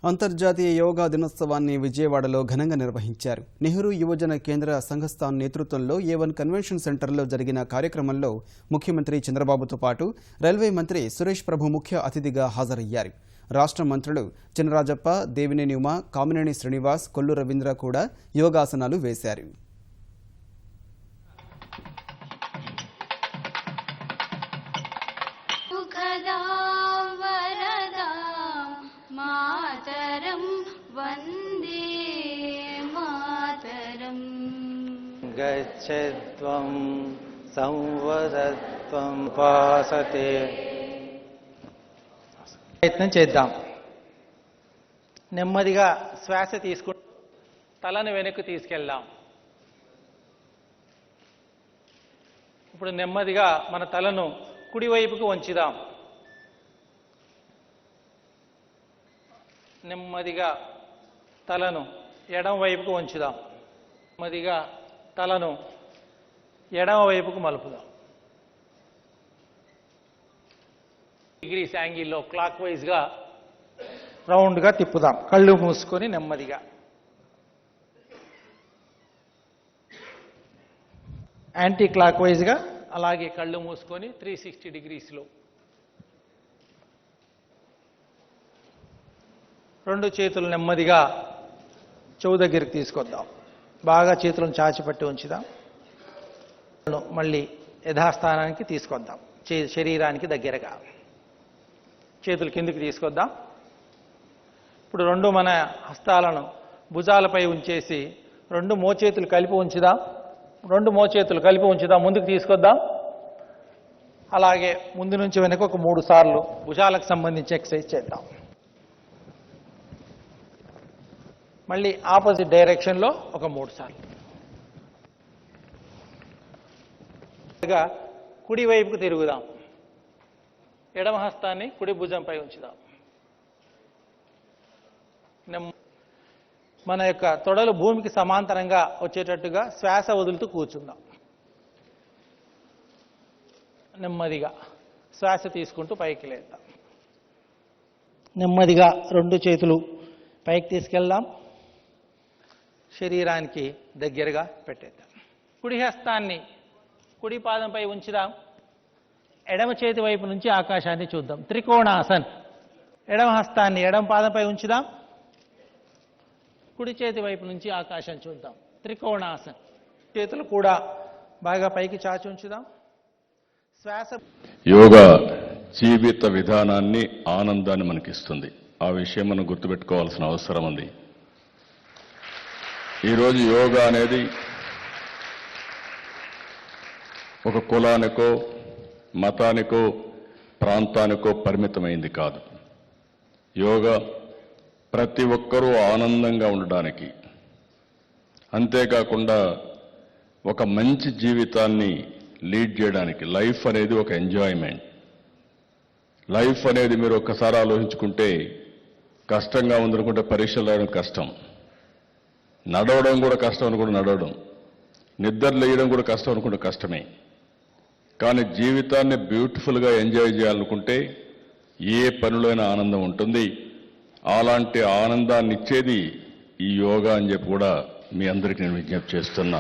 అంతర్జాతీయ యోగా దినోత్సవాన్ని విజయవాడలో ఘనంగా నిర్వహించారు. నెహ్రూ యువజన కేంద్ర సంఘస్థాన్ నేతృత్వంలో A1 కన్వెన్షన్ సెంటర్లో జరిగిన కార్యక్రమంలో ముఖ్యమంత్రి చంద్రబాబుతో పాటు రైల్వే మంత్రి సురేష్ ప్రభు ముఖ్య అతిథిగా హాజరయ్యారు. రాష్ట్ర మంత్రులు చినరాజప్ప, దేవినేని ఉమ, కామినేని శ్రీనివాస్, కొల్లు రవీంద్ర కూడా యోగాసనాలు వేశారు. గచ్చత్వం సంవదత్వం పాసతే. ప్రయత్నం చేద్దాం. నెమ్మదిగా శ్వాస తీసుకుంటూ తలను వెనక్కి తీసుకెళ్దాం. ఇప్పుడు నెమ్మదిగా మన తలను కుడివైపుకు వంచుదాం. నెమ్మదిగా తలను ఎడమ వైపుకు వంచుదాం. నెమ్మదిగా తలను ఎడమ వైపుకు మలుపుదాం. డిగ్రీస్ యాంగిల్లో క్లాక్ వైజ్గా రౌండ్గా తిప్పుదాం. కళ్ళు మూసుకొని నెమ్మదిగా. యాంటీ క్లాక్ వైజ్గా అలాగే కళ్ళు మూసుకొని 360 డిగ్రీస్లో. రెండు చేతులు నెమ్మదిగా చెవు దగ్గరికి తీసుకొద్దాం. బాగా చేతులను చాచిపట్టి ఉంచుదాం. మళ్ళీ యథాస్థానానికి తీసుకొద్దాం. శరీరానికి దగ్గరగా చేతులు కిందికి తీసుకొద్దాం. ఇప్పుడు రెండు మన హస్తాలను భుజాలపై ఉంచేసి రెండు మోచేతులు కలిపి ఉంచుదాం. ముందుకు తీసుకొద్దాం. అలాగే ముందు నుంచి వెనక ఒక 3 సార్లు భుజాలకు సంబంధించి ఎక్సర్సైజ్ చేద్దాం. మళ్ళీ ఆపోజిట్ డైరెక్షన్లో ఒక 3 సార్లు. కుడి వైపుకు తిరుగుదాం. ఎడమ హస్తాన్ని కుడి భుజంపై ఉంచుదాం. మన యొక్క తొడలు భూమికి సమాంతరంగా వచ్చేటట్టుగా శ్వాస వదులుతూ కూర్చుందాం. నెమ్మదిగా శ్వాస తీసుకుంటూ పైకి లేద్దాం. నెమ్మదిగా రెండు చేతులు పైకి తీసుకెళ్దాం. శరీరానికి దగ్గరగా పెట్టేద్దాం. కుడి హస్తాన్ని కుడి పాదంపై ఉంచుదాం. ఎడమ చేతి వైపు నుంచి ఆకాశాన్ని చూద్దాం. త్రికోణాసన్. ఎడమ హస్తాన్ని ఎడమ పాదంపై ఉంచుదాం. కుడి చేతి వైపు నుంచి ఆకాశం చూద్దాం. త్రికోణాసన్. చేతులు కూడా బాగా పైకి చాచి ఉంచుదాం. శ్వాస. యోగా జీవిత విధానాన్ని, ఆనందాన్ని మనకిస్తుంది. ఆ విషయం మనం గుర్తుపెట్టుకోవాల్సిన అవసరం ఉంది. ఈరోజు యోగా అనేది ఒక కులానికో, మతానికో, ప్రాంతానికో పరిమితమైంది కాదు. యోగా ప్రతి ఒక్కరూ ఆనందంగా ఉండడానికి, అంతేకాకుండా ఒక మంచి జీవితాన్ని లీడ్ చేయడానికి. లైఫ్ అనేది ఒక ఎంజాయ్మెంట్. లైఫ్ అనేది మీరు ఒక్కసారి ఆలోచించుకుంటే, కష్టంగా ఉందనుకుంటే పరీక్షలు రాయడం కష్టం, నడవడం కూడా కష్టం అనుకుంటే నడవడం, నిద్ర లేయడం కూడా కష్టం అనుకుంటే కష్టమే. కానీ జీవితాన్ని బ్యూటిఫుల్గా ఎంజాయ్ చేయాలనుకుంటే ఏ పనిలోనైనా ఆనందం ఉంటుంది. అలాంటి ఆనందాన్ని ఇచ్చేది ఈ యోగా అని చెప్పి కూడా మీ అందరికీ నేను విజ్ఞప్తి చేస్తున్నా.